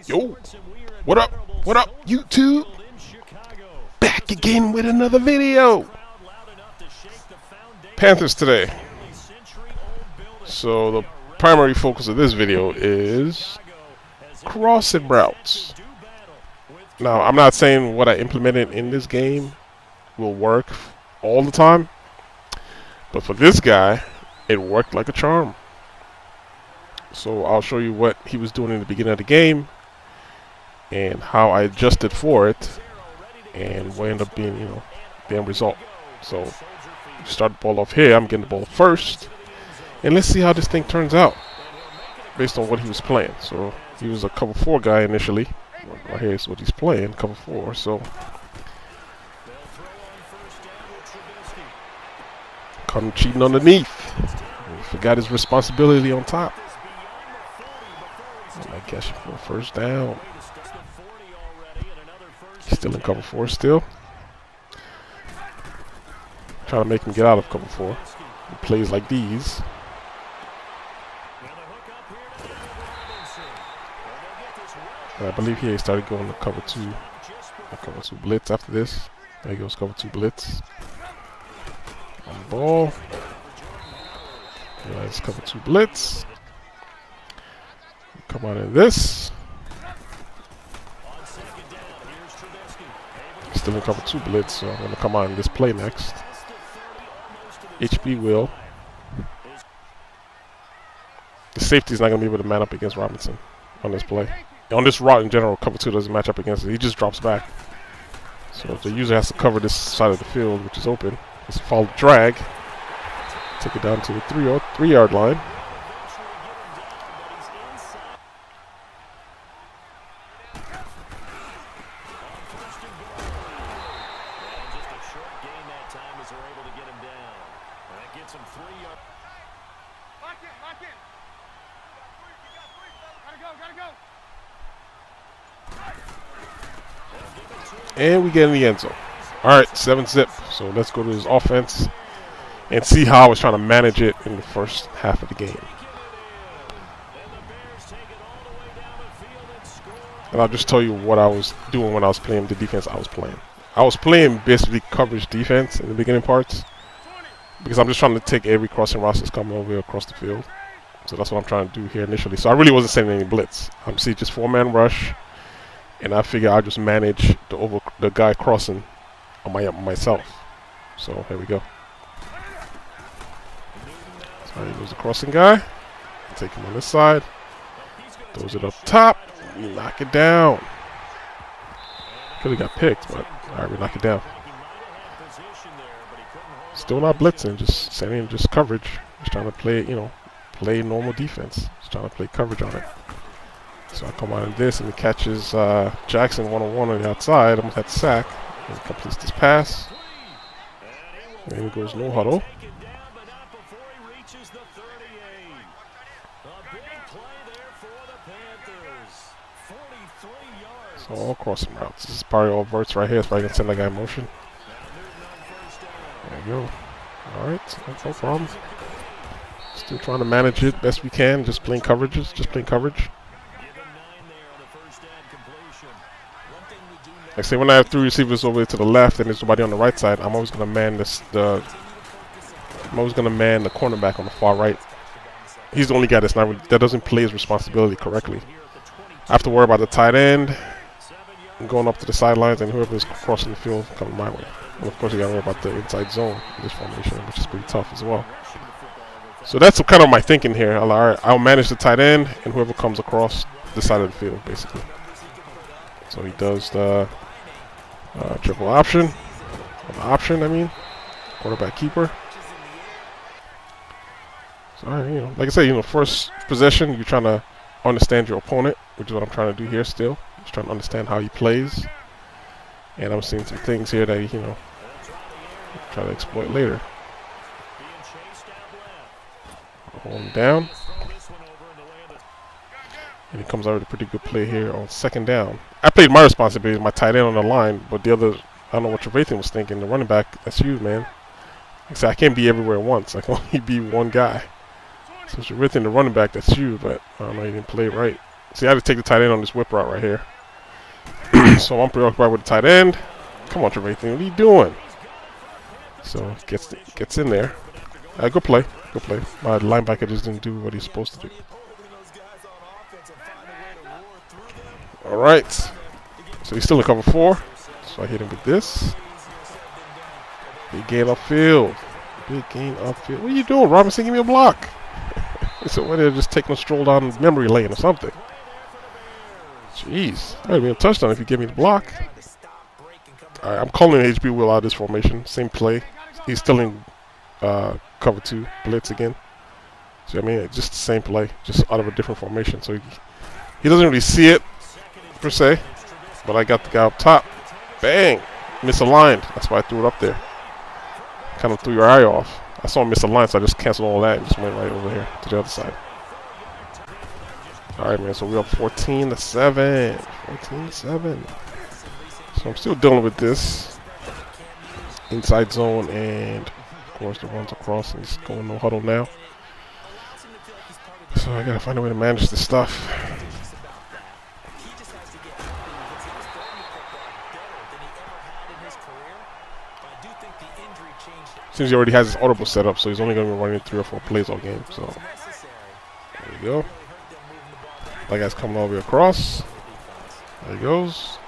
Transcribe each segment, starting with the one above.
Yo, what up? What up, YouTube? Back again with another video. Panthers today. So the primary focus of this video is crossing routes. Now, I'm not saying what I implemented in this game will work all the time, but for this guy, it worked like a charm. So I'll show you what he was doing in the beginning of the game and how I adjusted for it and what ended up being, the end result. So start the ball off here. I'm getting the ball first, and let's see how this thing turns out based on what he was playing. So he was a cover 4 guy initially. Right here is what he's playing, cover 4. So caught him cheating underneath. He forgot his responsibility on top. And I guess for a first down. He's still in cover 4 still. Trying to make him get out of cover 4. He plays like these. And I believe here he started going to cover 2. Cover 2 blitz after this. There he goes, cover 2 blitz. On the ball. Let's cover 2 blitz. Come out in this. Still in cover 2 blitz, so I'm going to come out in this play next. HB will. The safety is not going to be able to man up against Robinson on this play. On this route in general, cover 2 doesn't match up against it. He just drops back. So the user has to cover this side of the field, which is open. Just follow the drag. Take it down to the 3-yard line. And we get in the end zone. Alright, 7-zip. So let's go to his offense and see how I was trying to manage it in the first half of the game. And I'll just tell you what I was doing when I was playing the defense I was playing. I was playing basically coverage defense in the beginning parts because I'm just trying to take every crossing route that's coming over across the field. So that's what I'm trying to do here initially. So I really wasn't sending any blitz. I'm seeing just 4-man rush. And I figure I'll just manage the guy crossing on myself. So here we go. So here goes the crossing guy. Take him on this side. Throws it up top. We knock it down. Could have got picked, but alright, we knock it down. Still not blitzing, just sending just coverage. Just trying to play, play normal defense. Just trying to play coverage on it. So I come out in this, and he catches Jackson one-on-one on the outside. Almost had to sack. And he completes this pass. And he goes no huddle. So all crossing routes. This is probably all verts right here. It's probably going to send that guy in motion. There you go. Alright, no problem. Still trying to manage it best we can. Just playing coverages. Just playing coverage. Like say when I have 3 receivers over to the left and there's nobody on the right side, I'm always gonna man the cornerback on the far right. He's the only guy that doesn't play his responsibility correctly. I have to worry about the tight end going up to the sidelines and whoever's crossing the field coming my way. And of course you gotta worry about the inside zone in this formation, which is pretty tough as well. So that's kind of my thinking here. I'll manage the tight end and whoever comes across the side of the field basically. So he does the triple option. Quarterback keeper. So, like I said, first possession, you're trying to understand your opponent, which is what I'm trying to do here still. Just trying to understand how he plays. And I'm seeing some things here that, try to exploit later. Hold him down. And he comes out with a pretty good play here on 2nd down. I played my responsibility, my tight end on the line, but the other, I don't know what Trevathan was thinking. The running back, that's you, man. Like I said, I can't be everywhere at once. I can only be one guy. So Trevathan, the running back, that's you, but I don't know, he didn't play right. See, I had to take the tight end on this whip route right here. So I'm preoccupied with the tight end. Come on, Trevathan, what are you doing? So gets in there. Good play. Good play. My linebacker just didn't do what he's supposed to do. All right. So he's still in cover 4. So I hit him with this. Big gain upfield. Big gain upfield. What are you doing, Robinson? Give me a block. So why did I just take a stroll down memory lane or something? Jeez. That would have been a touchdown if you gave me the block. All right, I'm calling HB Will out of this formation. Same play. He's still in cover 2. Blitz again. So I mean, it's just the same play. Just out of a different formation. So he doesn't really see it, per se. But I got the guy up top. Bang! Misaligned. That's why I threw it up there. Kind of threw your eye off. I saw him misaligned, so I just canceled all that and just went right over here to the other side. Alright, man, so we're up 14-7. 14-7. So I'm still dealing with this. Inside zone, and of course the runs across, and he's going no huddle now. So I gotta find a way to manage this stuff. Seems he already has his audible set up, so he's only going to be running 3 or 4 plays all game. So there we go. That guy's coming all the way across. There he goes.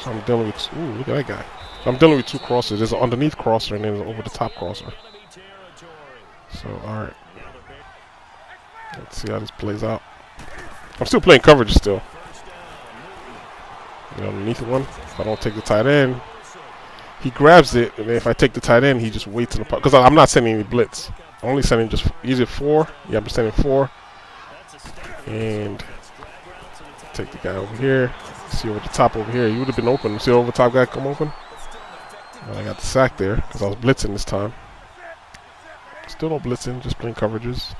So I'm dealing with, ooh, look at that guy. So I'm dealing with 2 crosses. There's an underneath crosser and then an over the top crosser. So alright. Let's see how this plays out. I'm still playing coverage still. Underneath one. If I don't take the tight end, he grabs it, and then if I take the tight end, he just waits in the pocket. Because I'm not sending any blitz. I'm only sending just, is it 4? Yeah, I'm sending 4. And take the guy over here. See over the top over here. He would have been open. See the over the top guy come open? And I got the sack there because I was blitzing this time. Still no blitzing, just playing coverages.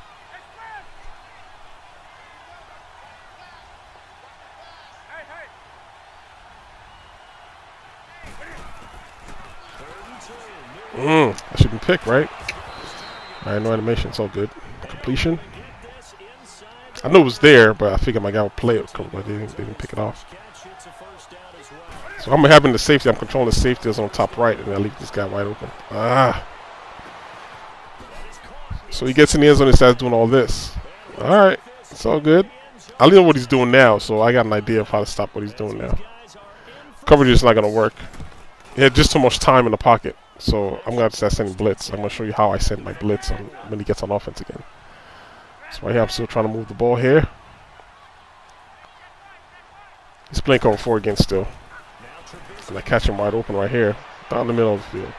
I should be picked, right? Alright, no animation, it's all good. Completion. I knew it was there, but I figured my guy would play it, but they didn't pick it off. So I'm having the safety, I'm controlling the safety that's on top right, and I leave this guy wide open. So he gets in the end zone and starts doing all this. Alright, it's all good. I know what he's doing now, so I got an idea of how to stop what he's doing now. Coverage is not going to work. He had just too much time in the pocket. So I'm going to start sending blitz. I'm going to show you how I send my blitz when he gets on offense again. So right here, I'm still trying to move the ball here. He's playing cover 4 again still. And I catch him wide open right here, down the middle of the field.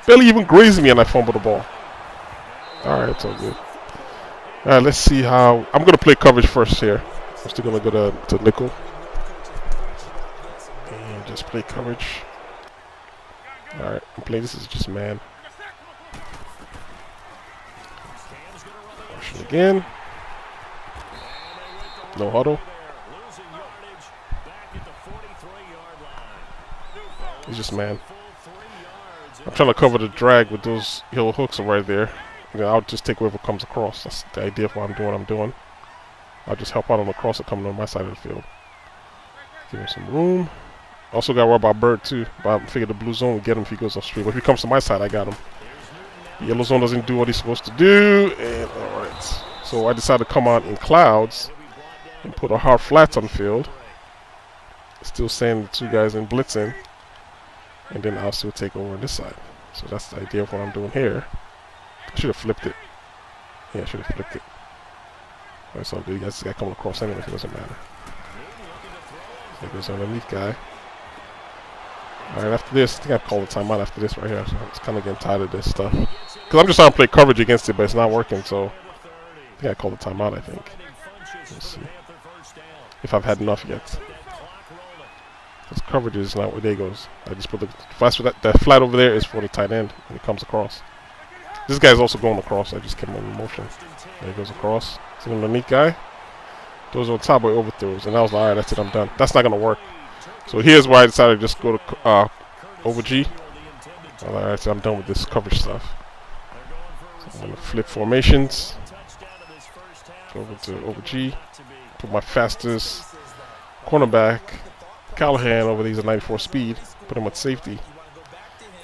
Barely even grazing me, and I fumble the ball. Alright, it's all good. Alright, let's see how... I'm going to play coverage first here. I'm still going to go to nickel. And just play coverage. Alright, I'm playing. This is just man. Rushing again. No huddle. He's just man. I'm trying to cover the drag with those heel hooks right there. And then I'll just take whoever comes across. That's the idea of why I'm doing what I'm doing. I'll just help out on the crosser coming on my side of the field. Give him some room. Also got to worry about Bird too, but I figured the blue zone would get him if he goes off street. But if he comes to my side, I got him. The yellow zone doesn't do what he's supposed to do, and alright. So I decided to come out in clouds and put a hard flats on the field. Still send the 2 guys in blitzing, and then I'll still take over on this side. So that's the idea of what I'm doing here. I should have flipped it. Yeah, I should have flipped it. Alright, so you guys got coming across anyway, so it doesn't matter. There goes underneath guy. Alright, after this, I think I've called a timeout after this right here. So I'm just kind of getting tired of this stuff. Because I'm just trying to play coverage against it, but it's not working. So I think I called a timeout, I think. Let's see. If I've had enough yet. Because coverage is not where they goes. I just put that flat over there is for the tight end when it comes across. This guy's also going across. I just kept him in motion. There he goes across. See the underneath guy? Those on top boy overthrows. And I was like, alright, that's it, I'm done. That's not going to work. So here's why I decided to just go to over G. Alright, so I'm done with this coverage stuff. So I'm going to flip formations. Go over G. Put my fastest cornerback, Callahan, over these at 94 speed. Put him at safety.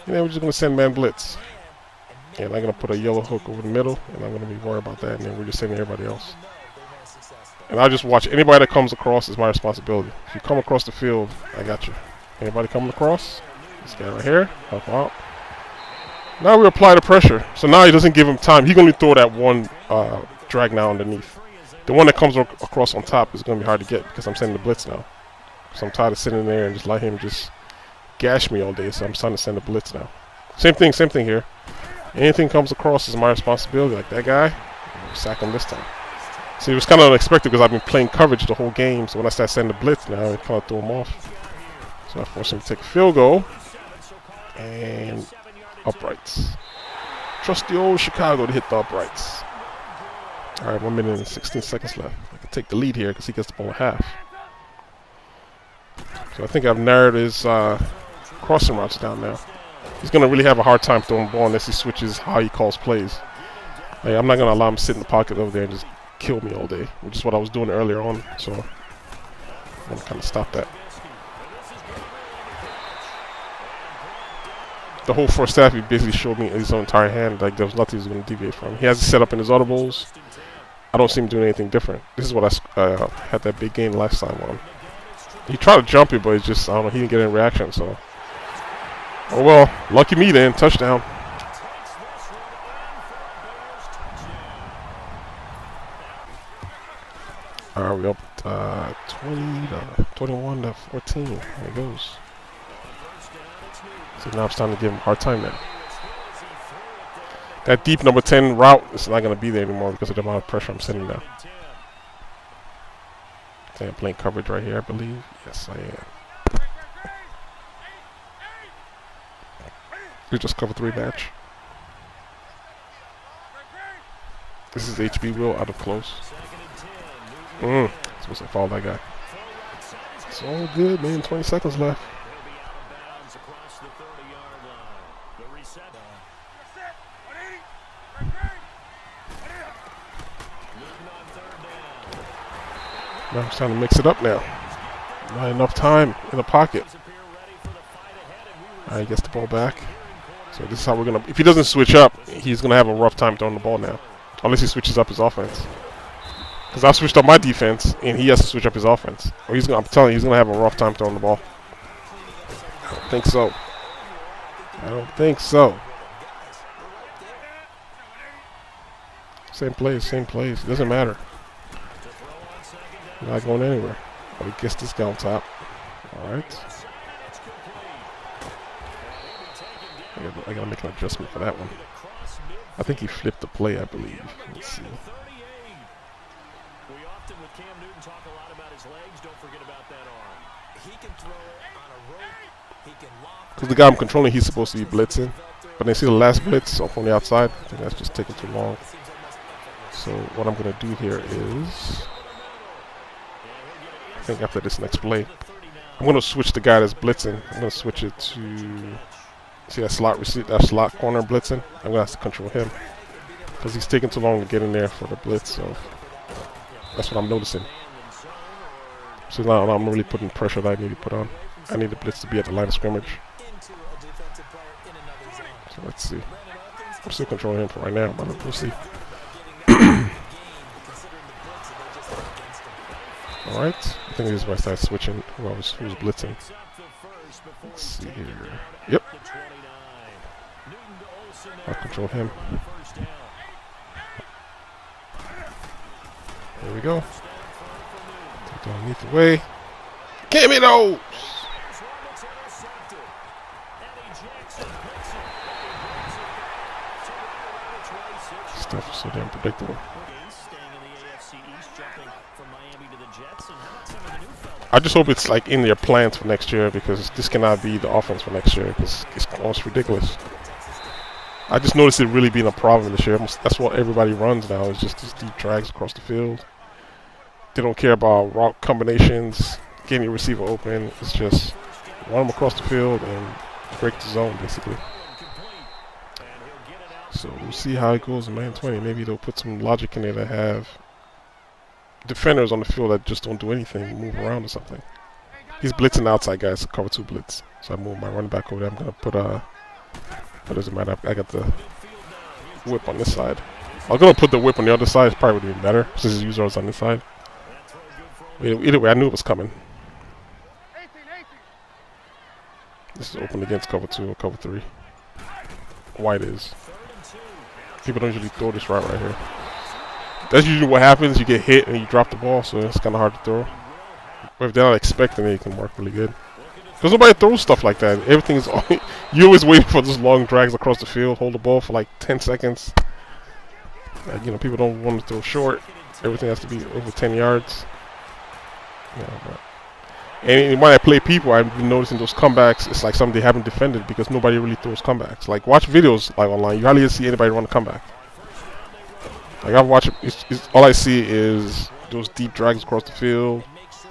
And then we're just going to send man blitz. And I'm going to put a yellow hook over the middle, and I'm going to be worried about that, and then we're just sending everybody else. And I'll just watch. Anybody that comes across is my responsibility. If you come across the field, I got you. Anybody coming across? This guy right here. Help out. Now we apply the pressure. So now he doesn't give him time. He's going to throw that one drag now underneath. The one that comes across on top is going to be hard to get because I'm sending the blitz now. So I'm tired of sitting there and just let him just gash me all day. So I'm starting to send the blitz now. Same thing here. Anything comes across is my responsibility. Like that guy, sack him this time. See, it was kind of unexpected because I've been playing coverage the whole game. So when I start sending the blitz now, it kind of threw him off. So I forced him to take a field goal. And uprights. Trust the old Chicago to hit the uprights. All right, 1 minute and 16 seconds left. I can take the lead here because he gets the ball at half. So I think I've narrowed his crossing routes down now. He's going to really have a hard time throwing the ball unless he switches how he calls plays. Like, I'm not going to allow him to sit in the pocket over there and just kill me all day, which is what I was doing earlier on. So I'm going to kind of stop that. The whole first half, he basically showed me his own entire hand. Like, there was nothing he was going to deviate from. He has it set up in his audibles. I don't see him doing anything different. This is what I had that big game last time on. He tried to jump it, but it's just, I don't know, he didn't get any reaction, so. Oh well, lucky me then, touchdown. Alright, we're up 21 to 14. There it goes. So now it's time to give him a hard time now. That deep number 10 route is not going to be there anymore because of the amount of pressure I'm sending now. I'm playing coverage right here, I believe. Yes, I am. We just cover 3 match. This is HB Will out of close. Supposed to foul that guy. It's all good, man. 20 seconds left. Now it's time to mix it up now. Not enough time in the pocket. Alright, he gets the ball back. So this is how we're going to... If he doesn't switch up, he's going to have a rough time throwing the ball now. Unless he switches up his offense. Because I switched up my defense, and he has to switch up his offense. Or he's gonna, I'm telling you, he's going to have a rough time throwing the ball. I don't think so. I don't think so. Same plays. It doesn't matter. Not going anywhere. But he gets this guy on top. Alright. I gotta make an adjustment for that one. I think he flipped the play, I believe. Let's see. Because the guy I'm controlling, he's supposed to be blitzing. But then see the last blitz off on the outside. I think that's just taking too long. So what I'm going to do here is... I think after this next play, I'm going to switch the guy that's blitzing. I'm going to switch it to... See that slot corner blitzing? I'm going to have to control him. Because he's taking too long to get in there for the blitz. So that's what I'm noticing. So now I'm really putting pressure that I need to put on. I need the blitz to be at the line of scrimmage. So let's see. I'm still controlling him for right now, but we'll see. Alright. I think this is where I start switching who's blitzing. Let's see here. Yep. I'll control him. There we go. Take it underneath the way. Give me those! Stuff is so damn predictable. I just hope it's like in their plans for next year, because this cannot be the offense for next year, because it's almost ridiculous. I just noticed it really being a problem this year. That's what everybody runs now, is just these deep drags across the field. They don't care about route combinations, getting your receiver open. It's just run them across the field and break the zone, basically. So we'll see how it goes in Man 20. Maybe they'll put some logic in there to have defenders on the field that just don't do anything, move around or something. He's blitzing the outside guys, cover 2 blitz. So I move my running back over there. I'm gonna put what does it matter? I got the whip on this side. I was gonna put the whip on the other side. It probably would have been better since his user was on this side. Either way, I knew it was coming. This is open against cover 2 or cover 3. White is. People don't usually throw this route right here. That's usually what happens. You get hit and you drop the ball, so it's kind of hard to throw. But if they're not expecting it, it can work really good. Because nobody throws stuff like that. Everything is you always waiting for those long drags across the field, hold the ball for like 10 seconds. Like, you know, people don't want to throw short. Everything has to be over 10 yards. And when I play people, I've been noticing those comebacks. It's like something they haven't defended because nobody really throws comebacks. Like, watch videos like online. You hardly see anybody run a comeback. Like, I've watched it. All I see is those deep drags across the field,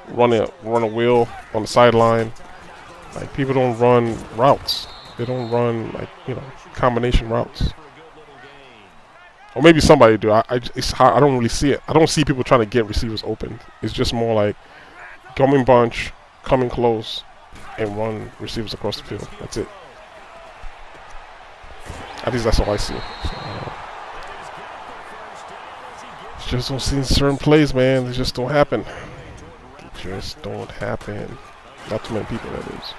run a wheel on the sideline. Like, people don't run routes. They don't run, like, you know, combination routes. Or maybe somebody do. I don't really see it. I don't see people trying to get receivers open. It's just more like come in bunch, come in close, and run receivers across the field. That's it. At least that's all I see. So, just don't see certain plays, man. They just don't happen. They just don't happen. Not too many people, that is.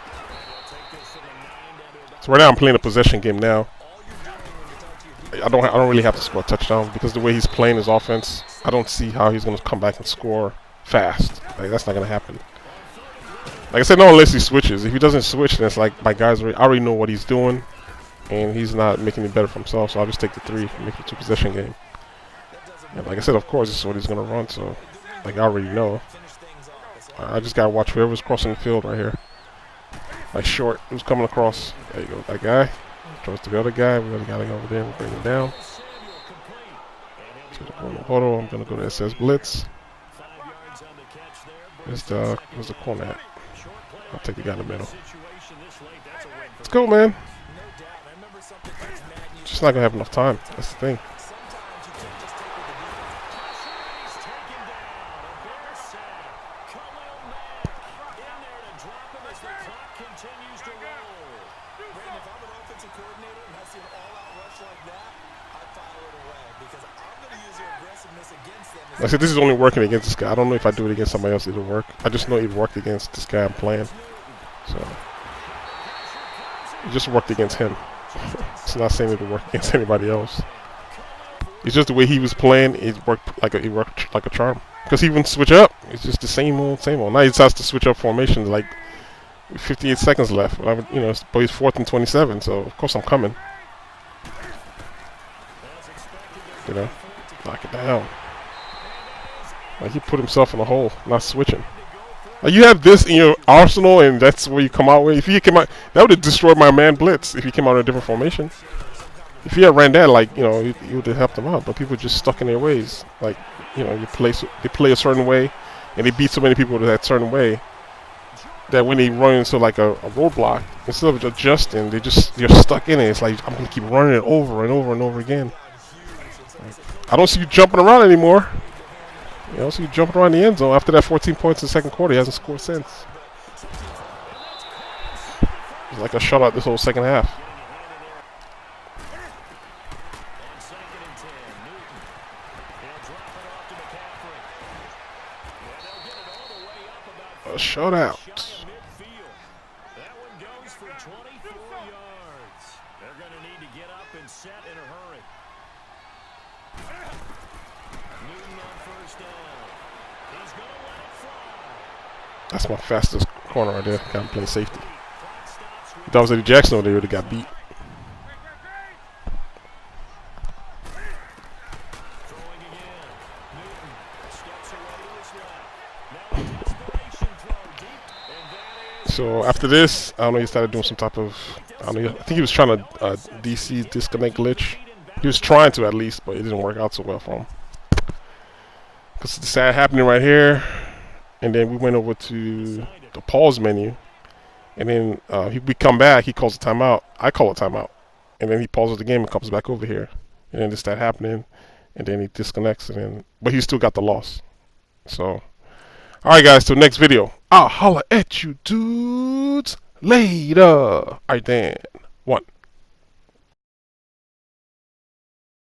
So right now I'm playing a possession game now. I don't really have to score a touchdown because the way he's playing his offense, I don't see how he's going to come back and score fast. Like, that's not going to happen. Like I said, no, unless he switches. If he doesn't switch, then it's like my guys already know what he's doing, and he's not making it better for himself. So I'll just take the 3 and make it a 2-possession game. And like I said, of course, this is what he's going to run. So, like, I already know. I just got to watch whoever's crossing the field right here. Like short, who's coming across. There you go, that guy. Throws to the other guy. We got a guy over there. We'll bring him down. So I'm going to go to SS Blitz. Where's the corner at? I'll take the guy in the middle. Let's go, man. Just not going to have enough time. That's the thing. Like I said, this is only working against this guy. I don't know if I do it against somebody else, it'll work. I just know it worked against this guy I'm playing. So, it just worked against him. It's not saying it'll work against anybody else. It's just the way he was playing, it worked like a charm. Because he wouldn't switch up. It's just the same old, same old. Now he decides to switch up formations like 58 seconds left. But you know, but he's 4th and 27, so of course I'm coming. You know, knock it down. Like, he put himself in a hole, not switching. Like, you have this in your arsenal, and that's where you come out with. If he came out, that would have destroyed my man blitz. If he came out in a different formation, if he had ran that, like, you know, he would have helped him out. But people are just stuck in their ways. Like, you know, they play a certain way, and they beat so many people that certain way that when they run into like a roadblock, instead of adjusting, they're stuck in it. It's like, I'm gonna keep running it over and over and over again. Like, I don't see you jumping around anymore. You know, so you jumping around the end zone. After that 14 points in the second quarter, he hasn't scored since. It's like a shutout this whole second half. A shutout. That's my fastest corner right there. Got him playing safety. If that was Eddie Jackson, they would have got beat. So after this, I don't know, he started doing some type of, I don't know, I think he was trying to DC disconnect glitch. He was trying to at least, but it didn't work out so well for him. Because it's sad happening right here. And then we went over to the pause menu. And then we come back, he calls a timeout. I call a timeout. And then he pauses the game and comes back over here. And then this start happening. And then he disconnects. But he still got the loss. So, alright guys, till next video. I'll holla at you dudes later. Alright then. One.